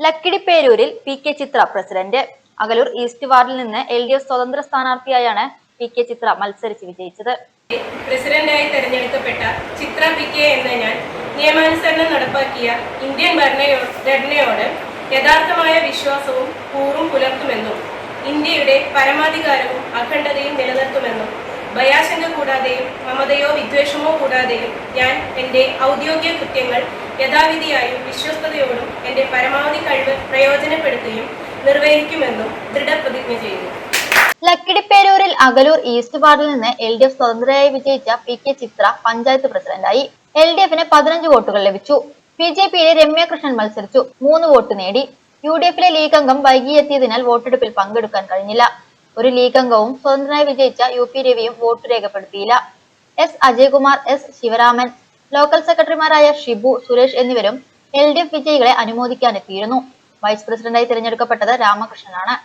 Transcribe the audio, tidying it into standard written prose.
ലക്കിടിപ്പേരൂരിൽ P K. ചിത്ര president. Akalur east വാർഡിൽ നിന്ന് എൽ.ഡി.എഫ് സ്വതന്ത്ര സ്ഥാനാർത്ഥിയായാണ് പി.കെ. ചിത്ര മത്സരിച്ച് വിജയിച്ചത്. പ്രസിഡന്റായി തെരഞ്ഞെടുക്കപ്പെട്ട ചിത്ര പി.കെ. എന്ന ഞാൻ നിയമാനുസരണം നടപ്പാക്കിയ ഇന്ത്യൻ ഭരണഘടനയോട് യഥാർത്ഥമായ വിശ്വാസവും കൂറും പുലർത്തുമെന്നും ഇന്ത്യയുടെ പരമാധികാരവും അഖണ്ഡതയും നിലനിർത്തുമെന്നും ഭയാശങ്ക കൂടാതെയും മമതയോ വിദ്വേഷമോ കൂടാതെയും ഞാൻ എൻ്റെ ഔദ്യോഗിക കൃത്യങ്ങൾ യഥാവിധിയായും വിശ്വസ്തയോടും എൻ്റെ പരമാവധി കഴിവ് പ്രയോജനപ്പെടുത്തുകയും നിർവഹിക്കുമെന്നും ദൃഢപ്രതിജ്ഞ ചെയ്യുന്നു. ലക്കിടിപ്പേരൂരിൽ അകലൂർ ഈസ്റ്റ് വാർഡിൽ നിന്ന് എൽ.ഡി.എഫ് സ്വതന്ത്രയായി വിജയിച്ച പി.കെ. ചിത്ര പഞ്ചായത്ത് പ്രസിഡന്റായി. എൽ.ഡി.എഫിന് 15 വോട്ടുകൾ ലഭിച്ചു. ബി.ജെ.പിയിലെ രമ്യകൃഷ്ണൻ മത്സരിച്ചു, 3 വോട്ട് നേടി. യു.ഡി.എഫിലെ ലീഗ് അംഗം വൈകിയെത്തിയതിനാൽ വോട്ടെടുപ്പിൽ പങ്കെടുക്കാൻ കഴിഞ്ഞില്ല. ഒരു ലീഗ് അംഗവും സ്വതന്ത്രനായി വിജയിച്ച യു.പി. രവിയും വോട്ട് രേഖപ്പെടുത്തിയില്ല. S. Ajaykumar, S. Sivaraman, local സെക്രട്ടറിമാരായ ഷിബു, സുരേഷ് എന്നിവരും എൽ.ഡി.എഫ് വിജയികളെ അനുമോദിക്കാനെത്തിയിരുന്നു. വൈസ് പ്രസിഡന്റായി തിരഞ്ഞെടുക്കപ്പെട്ടത് രാമകൃഷ്ണനാണ്.